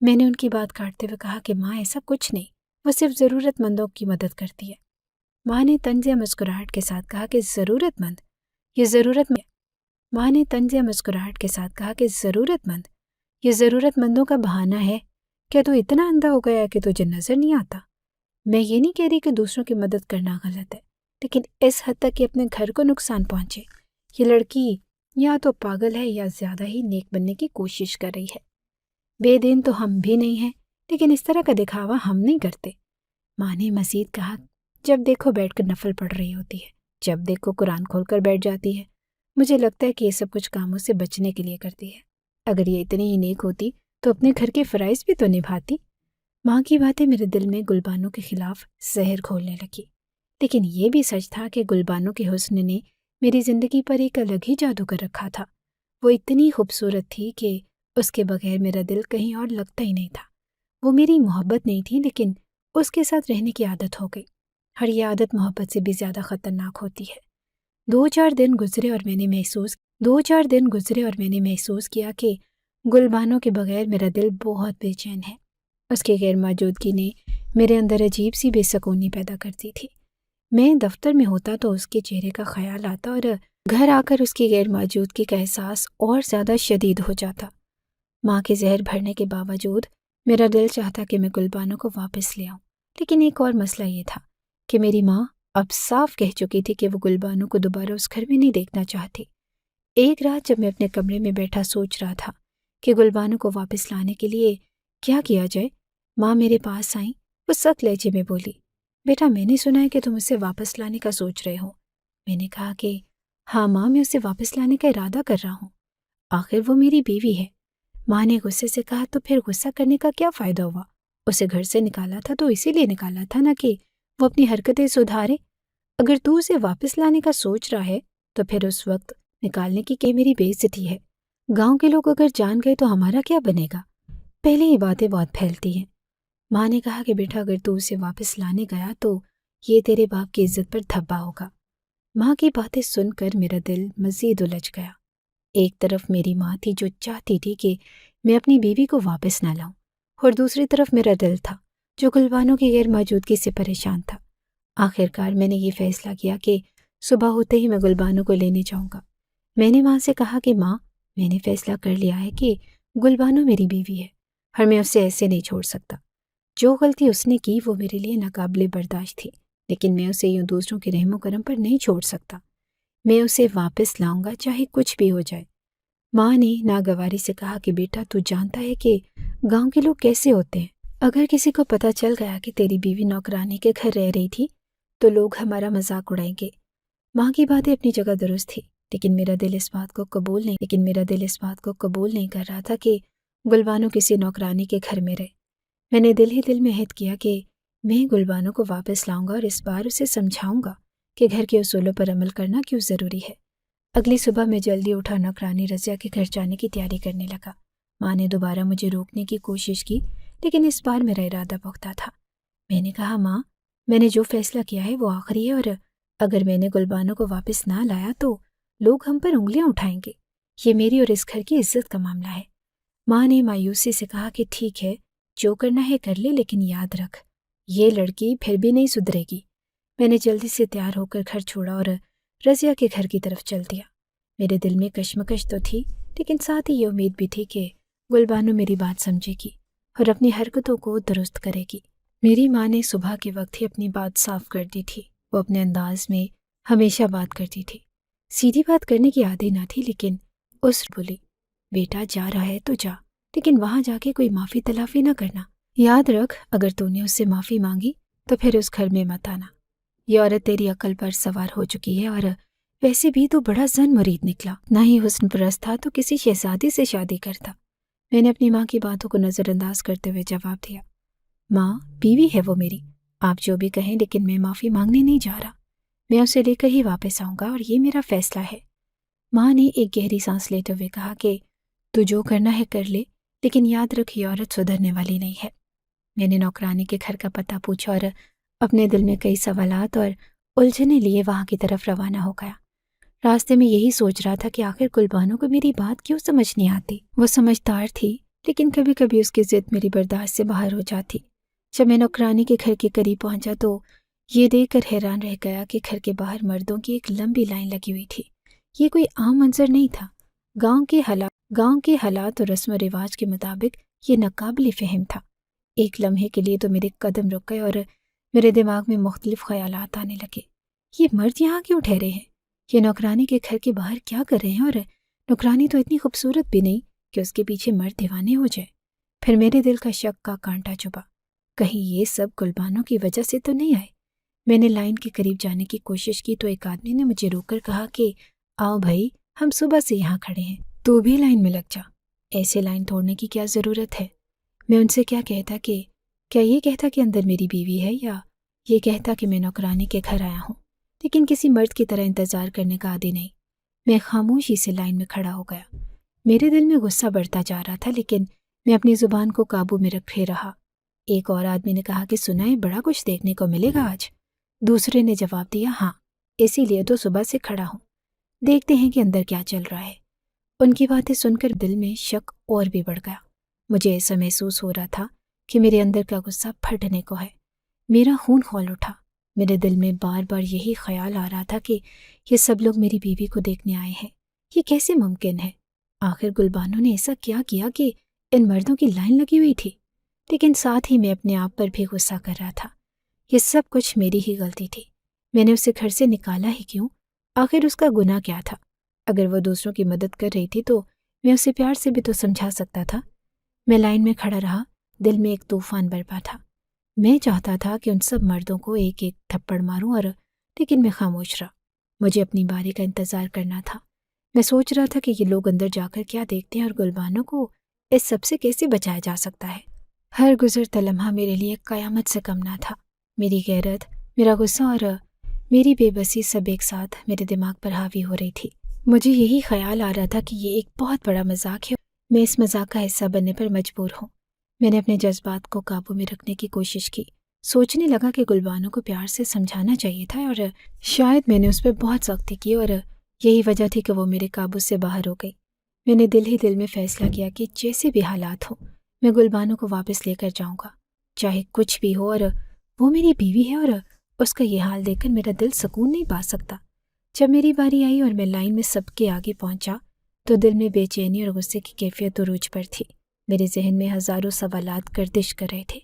S1: میں نے ان کی بات کاٹتے ہوئے کہا کہ ماں، ایسا کچھ نہیں، وہ صرف ضرورت مندوں کی مدد کرتی ہے۔ ماں نے طنزیہ مسکراہٹ کے ساتھ کہا کہ ضرورت مند، یہ ضرورت مندوں کا بہانہ ہے۔ کیا تو اتنا اندھا ہو گیا ہے کہ تجھے نظر نہیں آتا؟ میں یہ نہیں کہہ رہی کہ دوسروں کی مدد کرنا غلط ہے، لیکن اس حد تک کہ اپنے گھر کو نقصان پہنچے۔ یہ لڑکی یا تو پاگل ہے یا زیادہ ہی نیک بننے کی کوشش کر رہی ہے۔ بے دین تو ہم بھی نہیں ہیں، لیکن اس طرح کا دکھاوا ہم نہیں کرتے۔ ماں نے مزید کہا، جب دیکھو بیٹھ کر نفل پڑھ رہی ہوتی ہے، جب دیکھو قرآن کھول کر بیٹھ جاتی ہے۔ مجھے لگتا ہے کہ یہ سب کچھ کاموں سے بچنے کے لیے کرتی ہے۔ اگر یہ اتنی ہی نیک ہوتی تو اپنے گھر کے فرائض بھی تو نبھاتی۔ ماں کی باتیں میرے دل میں گلبانو کے خلاف زہر گھولنے لگی، لیکن یہ بھی سچ تھا کہ گلبانو کے حسن نے میری زندگی پر ایک الگ ہی جادو کر رکھا تھا۔ وہ اتنی خوبصورت تھی کہ اس کے بغیر میرا دل کہیں اور لگتا ہی نہیں تھا۔ وہ میری محبت نہیں تھی، لیکن اس کے ساتھ رہنے کی عادت ہو گئی، اور یہ عادت محبت سے بھی زیادہ خطرناک ہوتی ہے۔ 2-4 دن گزرے اور میں نے محسوس کیا کہ گلبانو کے بغیر میرا دل بہت بے چین ہے۔ اس کی غیر موجودگی نے میرے اندر عجیب سی بے سکونی پیدا کرتی تھی۔ میں دفتر میں ہوتا تو اس کے چہرے کا خیال آتا، اور گھر آ کر اس کی غیر موجودگی کا احساس اور زیادہ شدید ہو جاتا۔ ماں کے زہر بھرنے کے باوجود میرا دل چاہتا کہ میں گلبانو کو واپس لے آؤں، لیکن ایک اور مسئلہ یہ تھا کہ میری ماں اب صاف کہہ چکی تھی کہ وہ گلبانو کو دوبارہ اس گھر میں نہیں دیکھنا چاہتی۔ ایک رات جب میں اپنے کمرے میں بیٹھا سوچ رہا تھا کہ گلبانو کو واپس لانے کے لیے کیا کیا جائے، ماں میرے پاس آئیں۔ وہ سخت لہجے میں بولی، بیٹا میں نے سنا ہے کہ تم اسے واپس لانے کا سوچ رہے ہو۔ میں نے کہا کہ ہاں ماں، میں اسے واپس لانے کا ارادہ کر رہا ہوں، آخر وہ میری بیوی ہے۔ ماں نے غصے سے کہا، تو پھر غصہ کرنے کا کیا فائدہ ہوا؟ اسے گھر سے نکالا تھا تو اسی لیے نکالا تھا نا کہ وہ اپنی حرکتیں سدھارے۔ اگر تو اسے واپس لانے کا سوچ رہا ہے تو پھر اس وقت نکالنے کی کہ میری بے عزتی ہے۔ گاؤں کے لوگ اگر جان گئے تو ہمارا کیا بنے گا؟ پہلے یہ باتیں بہت پھیلتی ہیں۔ ماں نے کہا کہ بیٹا اگر تو اسے واپس لانے گیا تو یہ تیرے باپ کی عزت پر دھبا ہوگا۔ ماں کی باتیں سن کر میرا دل مزید الجھ گیا۔ ایک طرف میری ماں تھی جو چاہتی تھی کہ میں اپنی بیوی کو واپس نہ لاؤں، اور دوسری طرف میرا دل تھا جو گلبانو کی غیر موجودگی سے پریشان تھا۔ آخرکار میں نے یہ فیصلہ کیا کہ صبح ہوتے ہی میں گلبانو کو لینے جاؤں گا۔ میں نے ماں سے کہا کہ ماں، میں نے فیصلہ کر لیا ہے کہ گلبانو میری بیوی ہے اور میں اسے ایسے نہیں چھوڑ سکتا۔ جو غلطی اس نے کی وہ میرے لیے ناقابل برداشت تھی، لیکن میں اسے یوں دوسروں کے رحم و کرم پر نہیں چھوڑ سکتا۔ میں اسے واپس لاؤں گا چاہے کچھ بھی ہو جائے۔ ماں نے ناگواری سے کہا کہ بیٹا تو جانتا ہے کہ گاؤں کے لوگ کیسے ہوتے ہیں۔ اگر کسی کو پتہ چل گیا کہ تیری بیوی نوکرانی کے گھر رہ رہی تھی تو لوگ ہمارا مذاق اڑائیں گے۔ ماں کی باتیں اپنی جگہ درست تھی، لیکن میرا دل اس بات کو قبول نہیں کر رہا تھا کہ گلبانو کسی نوکرانی کے گھر میں رہے۔ میں نے دل ہی دل میں عہد کیا کہ میں گلبانو کو واپس لاؤں گا اور اس بار اسے سمجھاؤں گا کہ گھر کے اصولوں پر عمل کرنا کیوں ضروری ہے۔ اگلی صبح میں جلدی اٹھا نوکرانی رضیہ کے گھر جانے کی تیاری کرنے لگا۔ ماں نے دوبارہ مجھے روکنے کی کوشش کی، لیکن اس بار میرا ارادہ پختہ تھا۔ میں نے کہا ماں، میں نے جو فیصلہ کیا ہے وہ آخری ہے، اور اگر میں نے گلبانو کو واپس نہ لایا تو لوگ ہم پر انگلیاں اٹھائیں گے۔ یہ میری اور اس گھر کی عزت کا معاملہ ہے۔ ماں نے مایوسی سے کہا کہ ٹھیک ہے، جو کرنا ہے کر لے، لیکن یاد رکھ یہ لڑکی پھر بھی نہیں سدھرے گی۔ میں نے جلدی سے تیار ہو کر گھر چھوڑا اور رضیہ کے گھر کی طرف چل دیا۔ میرے دل میں کشمکش تو تھی، لیکن ساتھ ہی یہ امید بھی تھی کہ گلبانو میری بات سمجھے گی اور اپنی حرکتوں کو درست کرے گی۔ میری ماں نے صبح کے وقت ہی اپنی بات صاف کر دی تھی۔ وہ اپنے انداز میں ہمیشہ بات کرتی تھی، سیدھی بات کرنے کی عادی نہ تھی، لیکن اس بولی، بیٹا جا رہا ہے تو جا، لیکن وہاں جا کے کوئی معافی تلافی نہ کرنا۔ یاد رکھ اگر تو نے اس سے معافی مانگی تو پھر اس گھر میں مت آنا۔ یہ عورت تیری عقل پر سوار ہو چکی ہے، اور ویسے بھی تو بڑا زن مرید نکلا، نہ ہی حسن پرست تھا تو کسی شہزادی سے شادی کرتا۔ میں نے اپنی ماں کی باتوں کو نظر انداز کرتے ہوئے جواب دیا، ماں بیوی ہے وہ میری، آپ جو بھی کہیں، لیکن میں معافی مانگنے نہیں جا رہا۔ میں اسے لے کر ہی واپس آؤں گا اور یہ میرا فیصلہ ہے۔ ماں نے ایک گہری سانس لیتے ہوئے کہا کہ تو جو کرنا ہے کر لے، لیکن یاد رکھ یہ عورت سدھرنے والی نہیں ہے۔ میں نے نوکرانی کے گھر کا پتہ پوچھا اور اپنے دل میں کئی سوالات اور الجھنے لیے وہاں کی طرف روانہ ہو گیا۔ راستے میں یہی سوچ رہا تھا کہ آخر گلبانو کو میری بات کیوں سمجھ نہیں آتی۔ وہ سمجھدار تھی، لیکن کبھی کبھی اس کی ضد میری برداشت سے باہر ہو جاتی۔ جب میں نوکرانی کے گھر کے قریب پہنچا تو یہ دیکھ کر حیران رہ گیا کہ گھر کے باہر مردوں کی ایک لمبی لائن لگی ہوئی تھی۔ یہ کوئی عام منظر نہیں تھا۔ گاؤں کے حالات اور رسم و رواج کے مطابق یہ ناقابل فہم تھا۔ ایک لمحے کے لیے تو میرے قدم رک گئے اور میرے دماغ میں مختلف خیالات آنے لگے۔ یہ مرد یہاں کیوں ٹھہرے ہیں؟ یہ نوکرانی کے گھر کے باہر کیا کر رہے ہیں؟ اور نوکرانی تو اتنی خوبصورت بھی نہیں کہ اس کے پیچھے مرد دیوانے ہو جائے۔ پھر میرے دل کا شک کا کانٹا چبھا، کہیں یہ سب گلبانو کی وجہ سے تو نہیں آئے۔ میں نے لائن کے قریب جانے کی کوشش کی تو ایک آدمی نے مجھے روک کر کہا کہ آؤ بھائی، ہم صبح سے یہاں کھڑے ہیں، تو بھی لائن میں لگ جا۔ ایسے لائن توڑنے کی کیا ضرورت ہے؟ میں ان سے کیا یہ کہتا کہ اندر میری بیوی ہے، یا یہ کہتا کہ میں نوکرانی کے گھر آیا ہوں؟ لیکن کسی مرد کی طرح انتظار کرنے کا عادی نہیں۔ میں خاموشی سے لائن میں کھڑا ہو گیا۔ میرے دل میں غصہ بڑھتا جا رہا تھا، لیکن میں اپنی زبان کو قابو میں رکھے رہا۔ ایک اور آدمی نے کہا کہ سنائے، بڑا کچھ دیکھنے کو ملے گا آج۔ دوسرے نے جواب دیا، ہاں، اسی لیے تو صبح سے کھڑا ہوں، دیکھتے ہیں کہ اندر کیا چل رہا ہے۔ ان کی باتیں سن کر دل میں شک اور بھی بڑھ گیا۔ مجھے ایسا محسوس ہو رہا تھا کہ میرے اندر کا غصہ پھٹنے کو ہے۔ میرا خون کھول اٹھا۔ میرے دل میں بار بار یہی خیال آ رہا تھا کہ یہ سب لوگ میری بیوی کو دیکھنے آئے ہیں۔ یہ کیسے ممکن ہے؟ آخر گلبانو نے ایسا کیا کہ ان مردوں کی لائن لگی ہوئی تھی؟ لیکن ساتھ ہی میں اپنے آپ پر بھی غصہ کر رہا تھا۔ یہ سب کچھ میری ہی غلطی تھی۔ میں نے اسے گھر سے نکالا ہی کیوں؟ آخر اس کا گناہ کیا تھا؟ اگر وہ دوسروں کی مدد کر رہی تھی تو میں اسے پیار سے بھی تو سمجھا سکتا تھا۔ میں لائن میں کھڑا رہا، دل میں ایک طوفان برپا تھا۔ میں چاہتا تھا کہ ان سب مردوں کو ایک ایک تھپڑ ماروں، لیکن میں خاموش رہا۔ مجھے اپنی باری کا انتظار کرنا تھا۔ میں سوچ رہا تھا کہ یہ لوگ اندر جا کر کیا دیکھتے ہیں اور گلبانو کو اس سب سے کیسے بچایا جا سکتا ہے۔ ہر گزرتا لمحہ میرے لیے قیامت سے کم نہ تھا۔ میری غیرت، میرا غصہ اور میری بے بسی سب ایک ساتھ میرے دماغ پر حاوی ہو رہی تھی۔ مجھے یہی خیال آ رہا تھا کہ یہ ایک بہت بڑا مذاق ہے، میں اس مذاق کا حصہ بننے پر مجبور ہوں۔ میں نے اپنے جذبات کو قابو میں رکھنے کی کوشش کی۔ سوچنے لگا کہ گلبانو کو پیار سے سمجھانا چاہیے تھا، اور شاید میں نے اس پہ بہت سختی کی اور یہی وجہ تھی کہ وہ میرے قابو سے باہر ہو گئی۔ میں نے دل ہی دل میں فیصلہ کیا کہ جیسے بھی حالات ہو، میں گلبانو کو واپس لے کر جاؤں گا، چاہے کچھ بھی ہو، اور وہ میری بیوی ہے اور اس کا یہ حال دیکھ کر میرا دل سکون نہیں پا سکتا۔ جب میری باری آئی اور میں لائن میں سب کے آگے پہنچا تو دل میں بے چینی اور غصے کی کیفیت عروج پر تھی۔ میرے ذہن میں ہزاروں سوالات گردش کر رہے تھے۔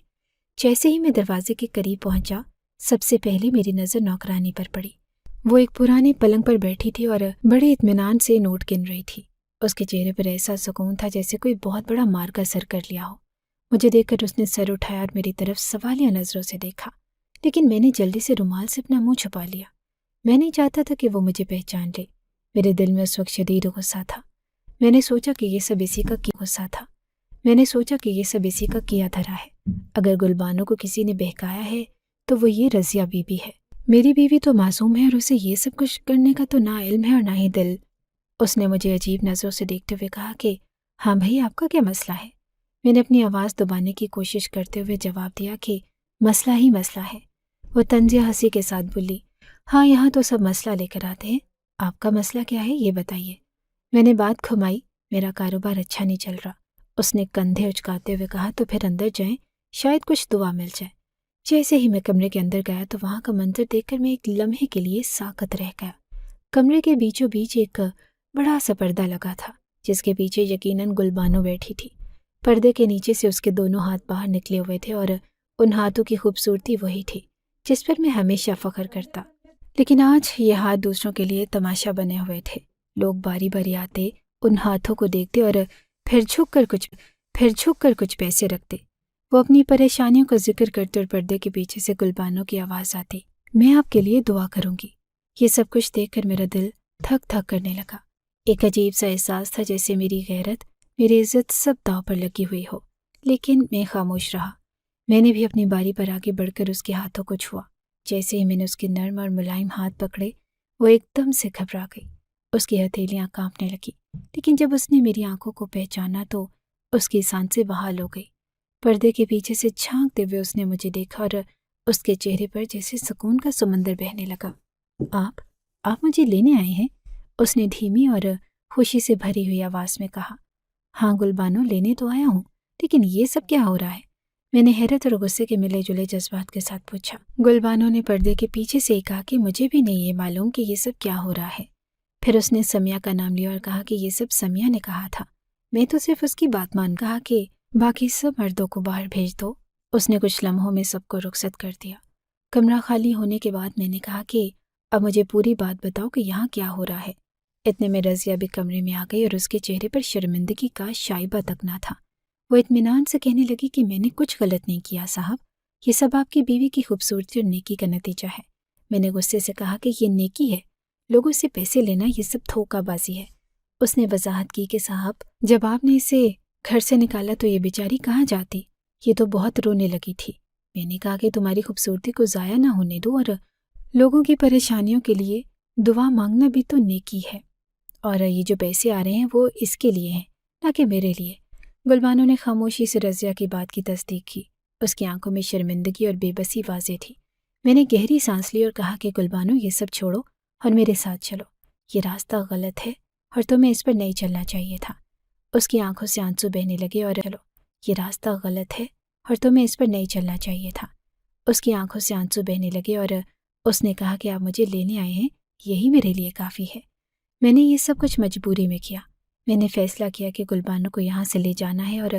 S1: جیسے ہی میں دروازے کے قریب پہنچا، سب سے پہلے میری نظر نوکرانی پر پڑی۔ وہ ایک پرانے پلنگ پر بیٹھی تھی اور بڑے اطمینان سے نوٹ گن رہی تھی۔ اس کے چہرے پر ایسا سکون تھا جیسے کوئی بہت بڑا مارکا سر کر لیا ہو۔ مجھے دیکھ کر اس نے سر اٹھایا اور میری طرف سوالیہ نظروں سے دیکھا، لیکن میں نے جلدی سے رومال سے اپنا منہ چھپا لیا۔ میں نہیں چاہتا تھا کہ وہ مجھے پہچان لے۔ میرے دل میں اس وقت شدید غصہ تھا۔ میں نے سوچا کہ یہ سب اسی کا کیا دھرا ہے۔ اگر گلبانو کو کسی نے بہکایا ہے تو وہ یہ رضیہ بی بی ہے۔ میری بیوی تو معصوم ہے اور اسے یہ سب کچھ کرنے کا تو نہ علم ہے اور نہ ہی دل۔ اس نے مجھے عجیب نظروں سے دیکھتے ہوئے کہا کہ ہاں بھائی، آپ کا کیا مسئلہ ہے؟ میں نے اپنی آواز دبانے کی کوشش کرتے ہوئے جواب دیا کہ مسئلہ ہی مسئلہ ہے۔ وہ طنزیہ ہنسی کے ساتھ بولی، ہاں یہاں تو سب مسئلہ لے کر آتے ہیں، آپ کا مسئلہ کیا ہے یہ بتائیے۔ میں نے بات گھمائی، میرا کاروبار اچھا نہیں چل رہا۔ اس نے کندھے اچکاتے ہوئے کہا تو پھر اندر جائیں، شاید کچھ دعا مل جائے۔ جیسے ہی میں کمرے کے اندر گیا تو وہاں کا منظر دیکھ کر میں ایک لمحے کے لیے ساکت رہ گیا۔ کمرے کے بیچوں بیچ ایک بڑا سا پردہ لگا تھا جس کے پیچھے یقیناً گلبانو بیٹھی تھی۔ پردے کے نیچے سے اس کے دونوں ہاتھ باہر نکلے ہوئے تھے اور ان ہاتھوں کی خوبصورتی وہی تھی جس پر میں ہمیشہ فخر کرتا، لیکن آج یہ ہاتھ دوسروں کے لیے تماشا بنے ہوئے تھے۔ لوگ باری باری آتے، ان ہاتھوں کو دیکھتے اور پھر جھک کر کچھ پیسے رکھتے۔ وہ اپنی پریشانیوں کا ذکر کرتے اور پردے کے پیچھے سے گلبانو کی آواز آتی، میں آپ کے لیے دعا کروں گی۔ یہ سب کچھ دیکھ کر میرا دل تھک کرنے لگا۔ ایک عجیب سا احساس تھا جیسے میری غیرت، میری عزت سب داؤ پر لگی ہوئی ہو، لیکن میں خاموش رہا۔ میں نے بھی اپنی باری پر آگے بڑھ کر اس کے ہاتھوں کو چھوا۔ جیسے ہی میں نے اس کے نرم اور ملائم ہاتھ پکڑے، وہ ایک دم سے گھبرا گئی۔ اس کی ہتھیلیاں کانپنے لگی، لیکن جب اس نے میری آنکھوں کو پہچانا تو اس کی سانسیں بحال ہو گئی۔ پردے کے پیچھے سے جھانکتے ہوئے اس نے مجھے دیکھا اور اس کے چہرے پر جیسے سکون کا سمندر بہنے لگا۔ آپ مجھے لینے آئے ہیں؟ اس نے دھیمی اور خوشی سے بھری ہوئی آواز میں کہا۔ ہاں گلبانو، لینے تو آیا ہوں، لیکن یہ سب کیا ہو رہا ہے؟ میں نے حیرت اور غصے کے ملے جلے جذبات کے ساتھ پوچھا۔ گلبانو نے پردے کے پیچھے سے کہا کہ مجھے بھی نہیں یہ معلوم کہ یہ سب کیا ہو رہا ہے۔ پھر اس نے سمیہ کا نام لیا اور کہا کہ یہ سب سمیہ نے کہا تھا، میں تو صرف اس کی بات مان کہا کہ باقی سب مردوں کو باہر بھیج دو۔ اس نے کچھ لمحوں میں سب کو رخصت کر دیا۔ کمرہ خالی ہونے کے بعد میں نے کہا کہ اب مجھے پوری بات بتاؤ کہ یہاں کیا ہو رہا ہے۔ اتنے میں رضیہ بھی کمرے میں آ گئی اور اس کے چہرے پر شرمندگی کا شائبہ تک نہ تھا۔ وہ اطمینان سے کہنے لگی کہ میں نے کچھ غلط نہیں کیا صاحب، یہ سب آپ کی بیوی کی خوبصورتی اور نیکی کا نتیجہ ہے۔ میں نے غصے سے کہا کہ یہ نیکی ہے، لوگوں سے پیسے لینا یہ سب دھوکہ بازی ہے۔ اس نے وضاحت کی کہ صاحب، جب آپ نے اسے گھر سے نکالا تو یہ بیچاری کہاں جاتی؟ یہ تو بہت رونے لگی تھی۔ میں نے کہا کہ تمہاری خوبصورتی کو ضائع نہ ہونے دو اور لوگوں کی پریشانیوں کے لیے دعا مانگنا بھی تو نیکی ہے، اور یہ جو پیسے آ رہے ہیں وہ اس کے لیے ہیں، نہ کہ میرے لیے۔ گلبانو نے خاموشی سے رضیہ کی بات کی تصدیق کی۔ اس کی آنکھوں میں شرمندگی اور بے بسی واضح تھی۔ میں نے گہری سانس لی اور کہا کہ گلبانو، یہ سب چھوڑو اور میرے ساتھ چلو۔ یہ راستہ غلط ہے اور تمہیں اس پر نہیں چلنا چاہیے تھا۔ اس کی آنکھوں سے آنسو بہنے لگے اور چلو، یہ راستہ غلط ہے اور تمہیں اس پر نہیں چلنا چاہیے تھا۔ اس کی آنکھوں سے آنسو بہنے لگے اور اس نے کہا کہ آپ مجھے لینے آئے ہیں، یہی میرے لیے کافی ہے۔ میں نے یہ سب کچھ مجبوری میں کیا۔ میں نے فیصلہ کیا کہ گلبانو کو یہاں سے لے جانا ہے اور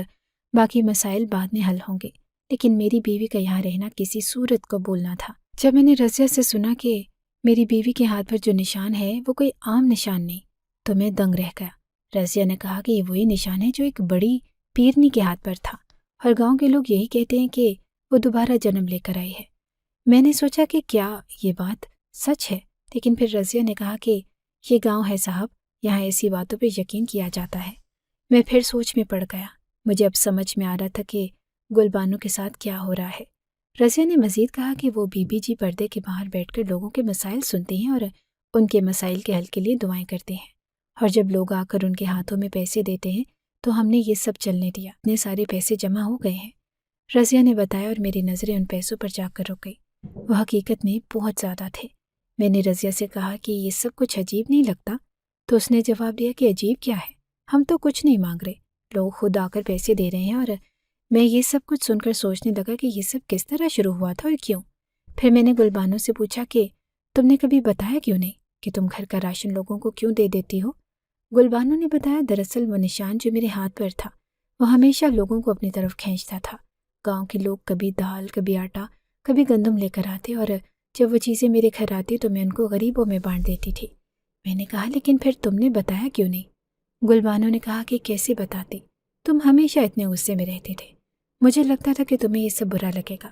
S1: باقی مسائل بعد میں حل ہوں گے، لیکن میری بیوی کا یہاں رہنا کسی صورت قبول نہ تھا۔ جب میں نے رضیہ سے سنا کہ میری بیوی کے ہاتھ پر جو نشان ہے وہ کوئی عام نشان نہیں، تو میں دنگ رہ گیا۔ رضیہ نے کہا کہ یہ وہی نشان ہے جو ایک بڑی پیرنی کے ہاتھ پر تھا، اور گاؤں کے لوگ یہی کہتے ہیں کہ وہ دوبارہ جنم لے کر آئی ہے۔ میں نے سوچا کہ کیا یہ بات سچ ہے، لیکن پھر رضیہ نے کہا کہ یہ گاؤں ہے صاحب، یہاں ایسی باتوں پہ یقین کیا جاتا ہے۔ میں پھر سوچ میں پڑ گیا۔ مجھے اب سمجھ میں آ رہا تھا کہ گلبانو کے ساتھ کیا ہو رہا ہے۔ رضیہ نے مزید کہا کہ وہ بی بی جی پردے کے باہر بیٹھ کر لوگوں کے مسائل سنتے ہیں اور ان کے مسائل کے حل کے لیے دعائیں کرتے ہیں، اور جب لوگ آ کر ان کے ہاتھوں میں پیسے دیتے ہیں تو ہم نے یہ سب چلنے دیا۔ اتنے سارے پیسے جمع ہو گئے ہیں، رضیہ نے بتایا، اور میری نظریں ان پیسوں پر جا کر رک گئی۔ وہ حقیقت میں بہت زیادہ تھے۔ میں نے رضیہ سے کہا کہ یہ سب کچھ عجیب نہیں لگتا؟ تو اس نے جواب دیا کہ عجیب کیا ہے، ہم تو کچھ نہیں مانگ رہے، لوگ خود آ کر پیسے دے رہے ہیں۔ اور میں یہ سب کچھ سن کر سوچنے لگا کہ یہ سب کس طرح شروع ہوا تھا اور کیوں۔ پھر میں نے گلبانو سے پوچھا کہ تم نے کبھی بتایا کیوں نہیں کہ تم گھر کا راشن لوگوں کو کیوں دے دیتی ہو؟ گلبانو نے بتایا، دراصل وہ نشان جو میرے ہاتھ پر تھا وہ ہمیشہ لوگوں کو اپنی طرف کھینچتا تھا۔ گاؤں کے لوگ کبھی دال، کبھی آٹا، کبھی گندم لے کر آتے، اور جب وہ چیزیں میرے گھر آتی تو میں ان کو غریبوں میں بانٹ دیتی تھی۔ میں نے کہا، لیکن پھر تم نے بتایا کیوں نہیں؟ گلبانو نے کہا کہ کیسے بتاتی، تم ہمیشہ اتنے غصے میں رہتے تھے، مجھے لگتا تھا کہ تمہیں یہ سب برا لگے گا۔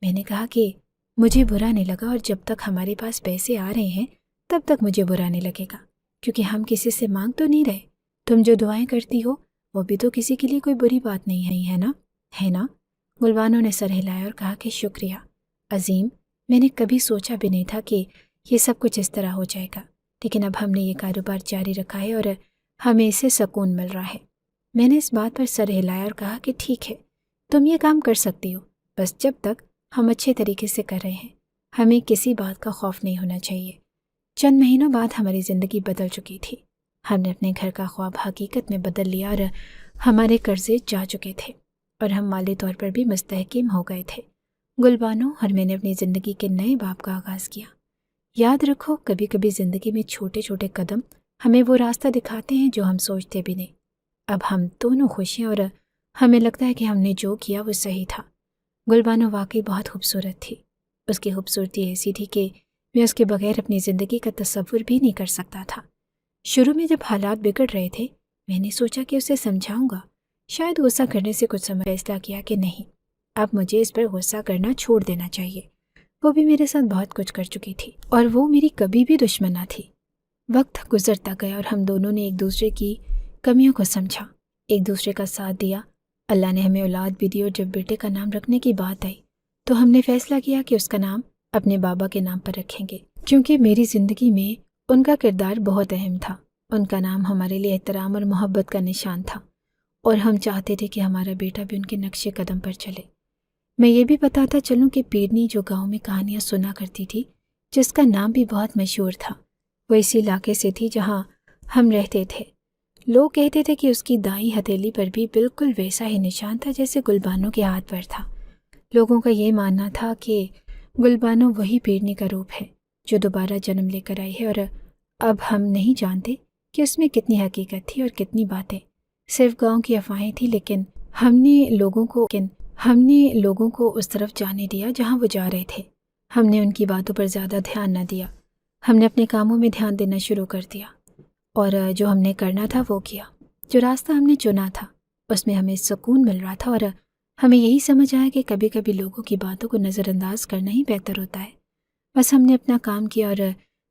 S1: میں نے کہا کہ مجھے برا نہیں لگا، اور جب تک ہمارے پاس پیسے آ رہے ہیں تب تک مجھے برا نہیں لگے گا، کیونکہ ہم کسی سے مانگ تو نہیں رہے۔ تم جو دعائیں کرتی ہو وہ بھی تو کسی کے لیے کوئی بری بات نہیں ہے نا؟ ہے نا؟ گلبانو نے سر ہلایا اور کہا کہ شکریہ عظیم، میں نے کبھی سوچا بھی نہیں تھا کہ یہ سب کچھ اس طرح ہو جائے گا، لیکن اب ہم نے یہ کاروبار جاری رکھا ہے اور ہمیں اس سے سکون مل رہا ہے۔ میں نے اس بات پر سر ہلایا اور کہا کہ ٹھیک ہے، تم یہ کام کر سکتی ہو، بس جب تک ہم اچھے طریقے سے کر رہے ہیں ہمیں کسی بات کا خوف نہیں ہونا چاہیے۔ چند مہینوں بعد ہماری زندگی بدل چکی تھی۔ ہم نے اپنے گھر کا خواب حقیقت میں بدل لیا، اور ہمارے قرضے جا چکے تھے اور ہم مالی طور پر بھی مستحکم ہو گئے تھے۔ گلبانو اور میں نے اپنی زندگی کے نئے باب کا آغاز کیا۔ یاد رکھو، کبھی کبھی زندگی میں چھوٹے چھوٹے قدم ہمیں وہ راستہ دکھاتے ہیں جو ہم سوچتے بھی نہیں۔ اب ہم دونوں خوش ہیں اور ہمیں لگتا ہے کہ ہم نے جو کیا وہ صحیح تھا۔ گلبانو واقعی بہت خوبصورت تھی۔ اس کی خوبصورتی ایسی تھی کہ میں اس کے بغیر اپنی زندگی کا تصور بھی نہیں کر سکتا تھا۔ شروع میں جب حالات بگڑ رہے تھے میں نے سوچا کہ اسے سمجھاؤں گا، شاید غصہ کرنے سے کچھ فیصلہ کیا کہ نہیں، اب مجھے اس پر غصہ کرنا چھوڑ دینا چاہیے۔ وہ بھی میرے ساتھ بہت کچھ کر چکی تھی اور وہ میری کبھی بھی دشمن نہ تھی۔ وقت گزرتا گیا اور ہم دونوں نے ایک دوسرے کی کمیوں کو سمجھا، ایک دوسرے کا ساتھ دیا۔ اللہ نے ہمیں اولاد بھی دی، اور جب بیٹے کا نام رکھنے کی بات آئی تو ہم نے فیصلہ کیا کہ اس کا نام اپنے بابا کے نام پر رکھیں گے، کیونکہ میری زندگی میں ان کا کردار بہت اہم تھا۔ ان کا نام ہمارے لیے احترام اور محبت کا نشان تھا، اور ہم چاہتے تھے کہ ہمارا بیٹا بھی ان کے نقش قدم پر چلے۔ میں یہ بھی بتاتا چلوں کہ پیرنی جو گاؤں میں کہانیاں سنا کرتی تھی، جس کا نام بھی بہت مشہور تھا، وہ اسی علاقے سے تھی جہاں ہم رہتے تھے۔ لوگ کہتے تھے کہ اس کی دائیں ہتھیلی پر بھی بالکل ویسا ہی نشان تھا جیسے گلبانو کے ہاتھ پر تھا۔ لوگوں کا یہ ماننا تھا کہ گلبانو وہی پیرنی کا روپ ہے جو دوبارہ جنم لے کر آئی ہے، اور اب ہم نہیں جانتے کہ اس میں کتنی حقیقت تھی اور کتنی باتیں صرف گاؤں کی افواہیں تھیں، لیکن ہم نے لوگوں کو اس طرف جانے دیا جہاں وہ جا رہے تھے۔ ہم نے ان کی باتوں پر زیادہ دھیان نہ دیا، ہم نے اپنے کاموں میں دھیان دینا شروع کر دیا، اور جو ہم نے کرنا تھا وہ کیا۔ جو راستہ ہم نے چنا تھا اس میں ہمیں سکون مل رہا تھا، اور ہمیں یہی سمجھ آیا کہ کبھی کبھی لوگوں کی باتوں کو نظر انداز کرنا ہی بہتر ہوتا ہے۔ بس ہم نے اپنا کام کیا اور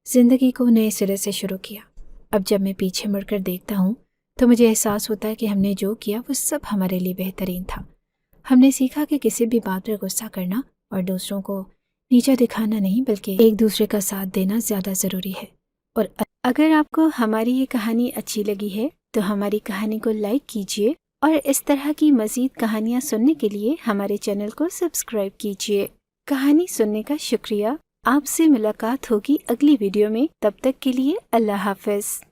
S1: زندگی کو نئے سرے سے شروع کیا۔ اب جب میں پیچھے مڑ کر دیکھتا ہوں تو مجھے احساس ہوتا ہے کہ ہم نے جو کیا وہ سب ہمارے لیے بہترین تھا۔ ہم نے سیکھا کہ کسی بھی بات پر غصہ کرنا اور دوسروں کو نیچا دکھانا نہیں بلکہ ایک دوسرے کا ساتھ دینا زیادہ ضروری ہے۔ اور اگر آپ کو ہماری یہ کہانی اچھی لگی ہے تو ہماری کہانی کو لائک کیجیے اور اس طرح کی مزید کہانیاں سننے کے لیے ہمارے چینل کو سبسکرائب کیجیے۔ کہانی سننے کا شکریہ۔ آپ سے ملاقات ہوگی اگلی ویڈیو میں، تب تک کے لیے اللہ حافظ۔